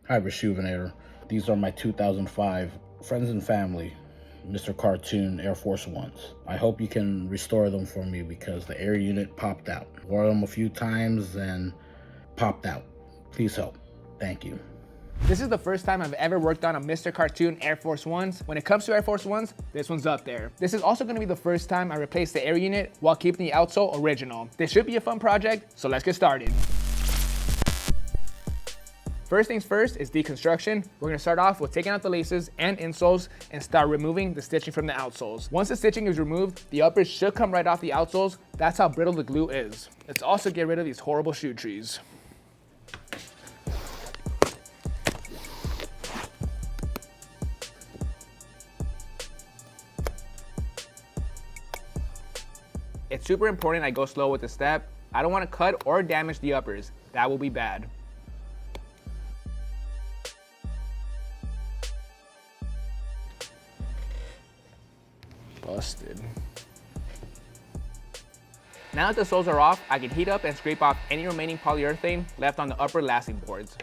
Hi, Reshoevnator. These are my 2005 friends and family Mr. Cartoon Air Force Ones. I hope you can restore them for me because the air unit popped out. Wore them a few times and popped out. Please help. Thank you. This is the first time I've ever worked on a Mr. Cartoon Air Force Ones. When it comes to Air Force Ones, this one's up there. This is also going to be the first time I replace the air unit while keeping the outsole original. This should be a fun project, so let's get started. First things first is deconstruction. We're going to start off with taking out the laces and insoles and start removing the stitching from the outsoles. Once the stitching is removed, the uppers should come right off the outsoles. That's how brittle the glue is. Let's also get rid of these horrible shoe trees. It's super important I go slow with the step. I don't want to cut or damage the uppers. That will be bad. Busted. Now that the soles are off, I can heat up and scrape off any remaining polyurethane left on the upper lasting boards.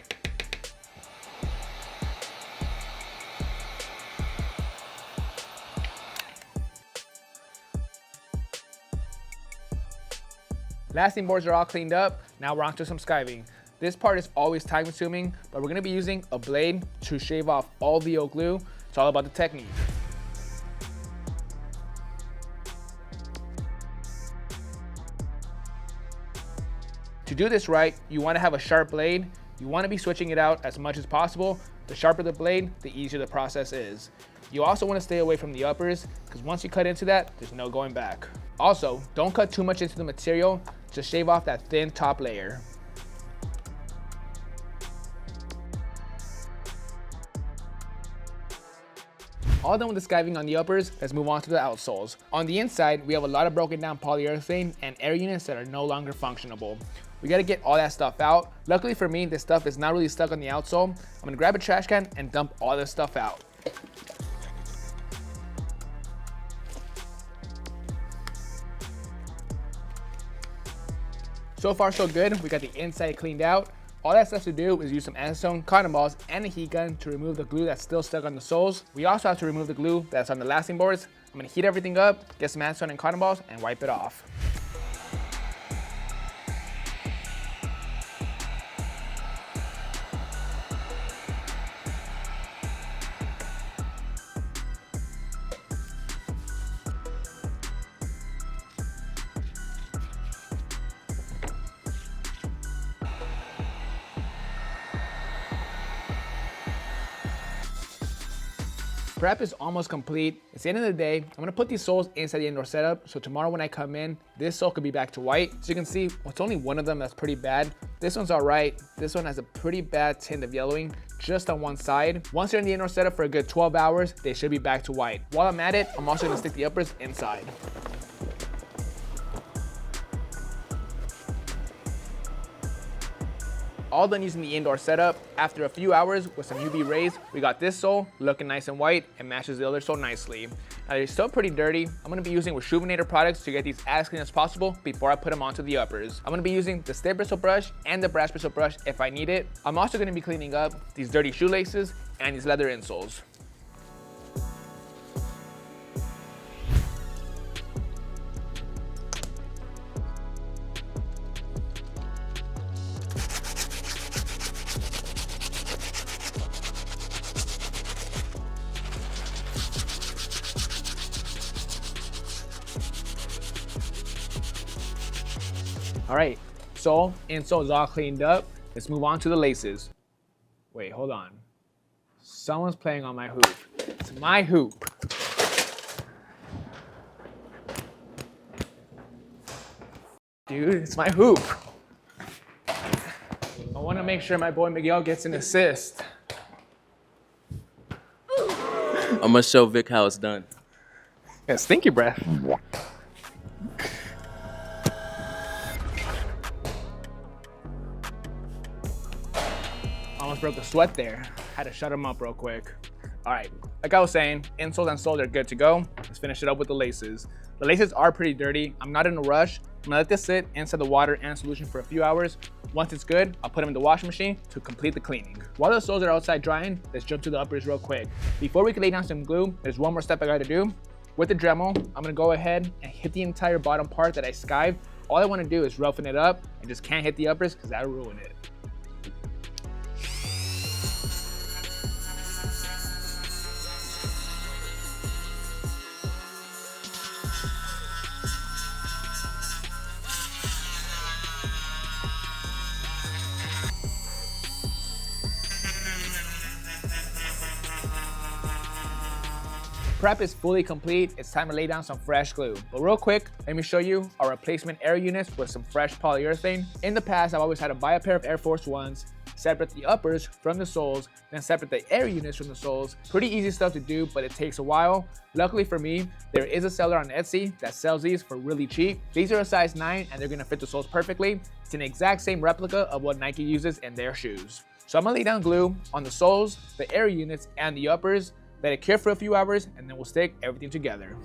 Lasting boards are all cleaned up. Now we're on to some scything. This part is always time consuming, but we're gonna be using a blade to shave off all VO glue. It's all about the technique. To do this right, you wanna have a sharp blade. You wanna be switching it out as much as possible. The sharper the blade, the easier the process is. You also wanna stay away from the uppers, because once you cut into that, there's no going back. Also, don't cut too much into the material, just shave off that thin top layer. All done with the scything on the uppers, let's move on to the outsoles. On the inside, we have a lot of broken down polyurethane and air units that are no longer functionable. We gotta get all that stuff out. Luckily for me, this stuff is not really stuck on the outsole. I'm gonna grab a trash can and dump all this stuff out. So far so good, we got the inside cleaned out. All that's left to do is use some acetone, cotton balls, and a heat gun to remove the glue that's still stuck on the soles. We also have to remove the glue that's on the lasting boards. I'm gonna heat everything up, get some acetone and cotton balls, and wipe it off. Prep is almost complete. It's the end of the day. I'm gonna put these soles inside the indoor setup, so tomorrow when I come in, this sole could be back to white. So you can see, it's only one of them that's pretty bad. This one's all right. This one has a pretty bad tint of yellowing just on one side. Once they're in the indoor setup for a good 12 hours, they should be back to white. While I'm at it, I'm also gonna stick the uppers inside. All done using the indoor setup. After a few hours with some UV rays, we got this sole looking nice and white and matches the other sole nicely. Now they're still pretty dirty. I'm gonna be using Reshoevnator products to get these as clean as possible before I put them onto the uppers. I'm gonna be using the stiff bristle brush and the brass bristle brush if I need it. I'm also gonna be cleaning up these dirty shoelaces and these leather insoles. All right, sole, insole is all cleaned up. Let's move on to the laces. Wait, hold on. Someone's playing on my hoop. It's my hoop. Dude, it's my hoop. I want to make sure my boy Miguel gets an assist. I'm gonna show Vic how it's done. Yeah, stinky breath. Almost broke a sweat there. Had to shut him up real quick. All right, like I was saying, insoles and soles are good to go. Let's finish it up with the laces. The laces are pretty dirty. I'm not in a rush. I'm gonna let this sit inside the water and solution for a few hours. Once it's good, I'll put them in the washing machine to complete the cleaning. While the soles are outside drying, let's jump to the uppers real quick. Before we can lay down some glue, there's one more step I gotta do. With the Dremel, I'm gonna go ahead and hit the entire bottom part that I skived. All I wanna do is roughen it up. I just can't hit the uppers because that'll ruin it. Prep is fully complete. It's time to lay down some fresh glue. But real quick, let me show you our replacement air units with some fresh polyurethane. In the past, I've always had to buy a pair of Air Force Ones, separate the uppers from the soles, then separate the air units from the soles. Pretty easy stuff to do, but it takes a while. Luckily for me, there is a seller on Etsy that sells these for really cheap. These are a size 9 and they're gonna fit the soles perfectly. It's an exact same replica of what Nike uses in their shoes. So I'm gonna lay down glue on the soles, the air units, and the uppers. Let it cure for a few hours, and then we'll stick everything together.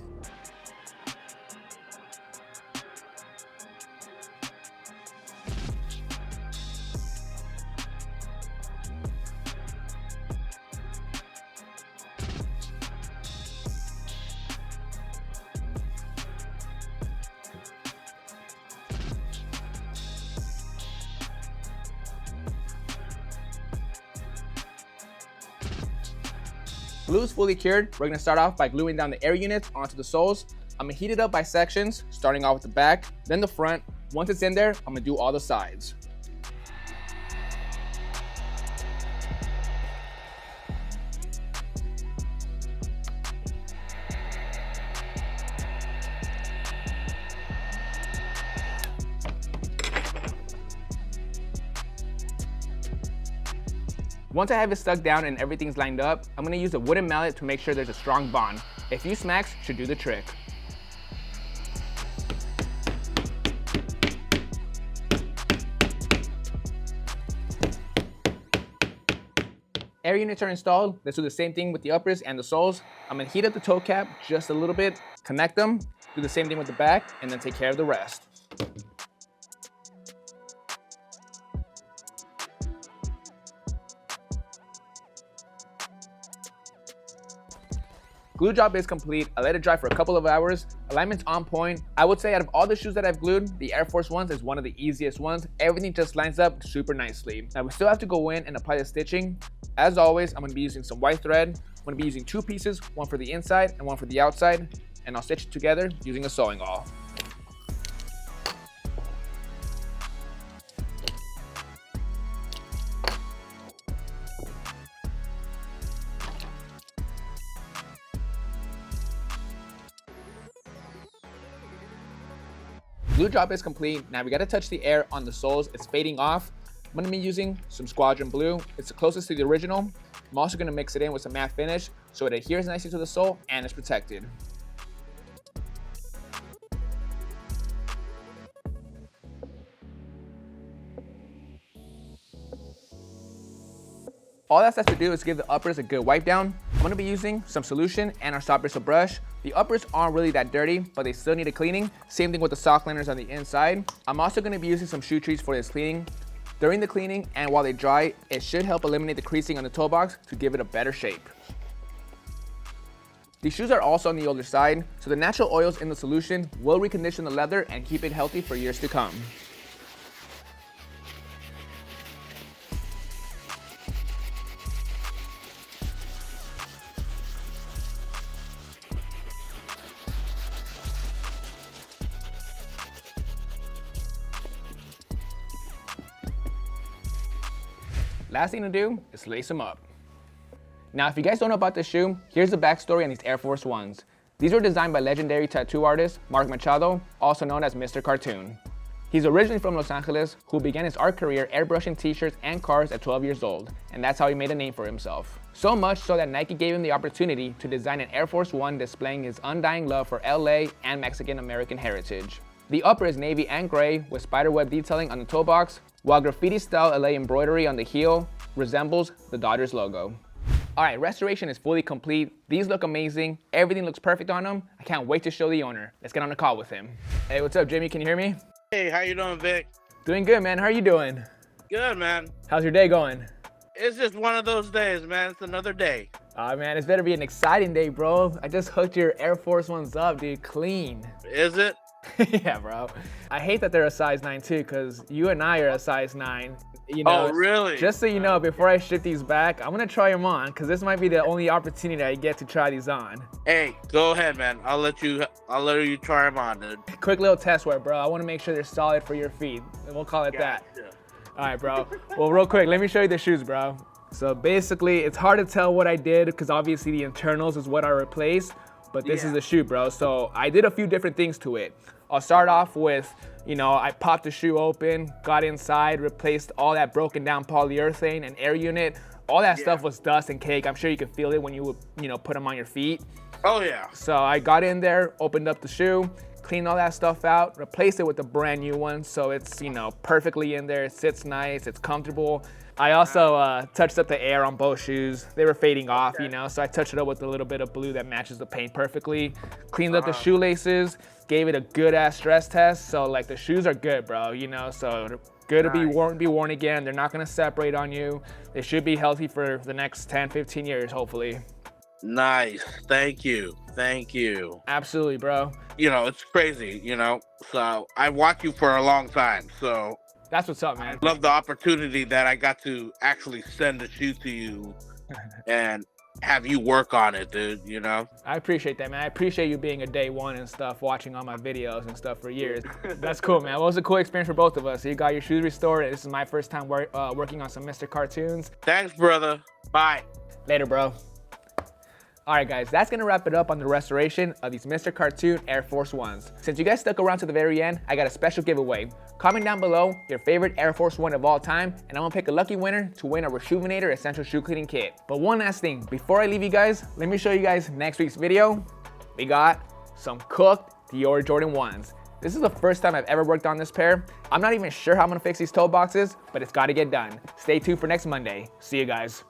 Glue is fully cured. We're gonna start off by gluing down the air units onto the soles. I'm gonna heat it up by sections, starting off with the back, then the front. Once it's in there, I'm gonna do all the sides. Once I have it stuck down and everything's lined up, I'm gonna use a wooden mallet to make sure there's a strong bond. A few smacks should do the trick. Air units are installed. Let's do the same thing with the uppers and the soles. I'm gonna heat up the toe cap just a little bit, connect them, do the same thing with the back, and then take care of the rest. Glue job is complete. I let it dry for a couple of hours. Alignment's on point. I would say out of all the shoes that I've glued, the Air Force Ones is one of the easiest ones. Everything just lines up super nicely. Now we still have to go in and apply the stitching. As always, I'm gonna be using some white thread. I'm gonna be using 2 pieces, one for the inside and one for the outside, and I'll stitch it together using a sewing awl. Glue job is complete. Now we gotta touch the air on the soles. It's fading off. I'm gonna be using some Squadron Blue. It's the closest to the original. I'm also gonna mix it in with some matte finish so it adheres nicely to the sole and is protected. All that's left to do is give the uppers a good wipe down. I'm gonna be using some solution and our soft bristle brush. The uppers aren't really that dirty, but they still need a cleaning. Same thing with the sock liners on the inside. I'm also gonna be using some shoe treats for this cleaning. During the cleaning and while they dry, it should help eliminate the creasing on the toe box to give it a better shape. These shoes are also on the older side, so the natural oils in the solution will recondition the leather and keep it healthy for years to come. Last thing to do is lace them up. Now, if you guys don't know about this shoe, here's the backstory on these Air Force Ones. These were designed by legendary tattoo artist Mark Machado, also known as Mr. Cartoon. He's originally from Los Angeles, who began his art career airbrushing t-shirts and cars at 12 years old, and that's how he made a name for himself. So much so that Nike gave him the opportunity to design an Air Force One displaying his undying love for LA and Mexican-American heritage. The upper is navy and gray with spiderweb detailing on the toe box, while graffiti-style LA embroidery on the heel resembles the Dodgers logo. All right, restoration is fully complete. These look amazing. Everything looks perfect on them. I can't wait to show the owner. Let's get on a call with him. Hey, what's up, Jimmy? Can you hear me? Hey, how you doing, Vic? Doing good, man. How are you doing? Good, man. How's your day going? It's just one of those days, man. It's another day. Aw, man, it's better be an exciting day, bro. I just hooked your Air Force Ones up, dude. Clean. Is it? Yeah, bro. I hate that they're a size 9 too, because you and I are a size 9. You know, Oh, really? Just so you know, before I ship these back, I'm gonna try them on, because this might be the only opportunity I get to try these on. Hey, go ahead, man. I'll let you try them on, dude. Quick little test wear, bro. I want to make sure they're solid for your feet. We'll call it that. Gotcha. All right, bro. Well, real quick, let me show you the shoes, bro. So basically, it's hard to tell what I did, because obviously the internals is what I replaced, but this is the shoe, bro. So I did a few different things to it. I'll start off with, you know, I popped the shoe open, got inside, replaced all that broken down polyurethane and air unit. All that stuff was dust and cake. I'm sure you could feel it when you would, you know, put them on your feet. Oh, yeah. So I got in there, opened up the shoe, cleaned all that stuff out, replaced it with a brand new one. So it's, you know, perfectly in there. It sits nice, it's comfortable. I also touched up the air on both shoes. They were fading off, you know, so I touched it up with a little bit of blue that matches the paint perfectly. Cleaned up the shoelaces, gave it a good ass stress test. So like the shoes are good, bro, you know, so good to be worn again. They're not gonna separate on you. They should be healthy for the next 10, 15 years, hopefully. Nice. Thank you. Thank you. Absolutely, bro. You know, it's crazy, you know, so I watched you for a long time, so That's what's up, man. love the opportunity that I got to actually send the shoe to you and have you work on it, dude, you know? I appreciate that, man. I appreciate you being a day one and stuff, watching all my videos and stuff for years. That's cool, man. Well, it was a cool experience for both of us. So you got your shoes restored, and this is my first time working on some Mr. Cartoons. Thanks, brother. Bye. Later, bro. All right, guys, that's gonna wrap it up on the restoration of these Mr. Cartoon Air Force Ones. Since you guys stuck around to the very end, I got a special giveaway. Comment down below your favorite Air Force One of all time, and I'm gonna pick a lucky winner to win a Rejuvenator Essential Shoe Cleaning Kit. But one last thing, before I leave you guys, let me show you guys next week's video. We got some cooked Dior Jordan 1s. This is the first time I've ever worked on this pair. I'm not even sure how I'm gonna fix these toe boxes, but it's gotta get done. Stay tuned for next Monday. See you guys.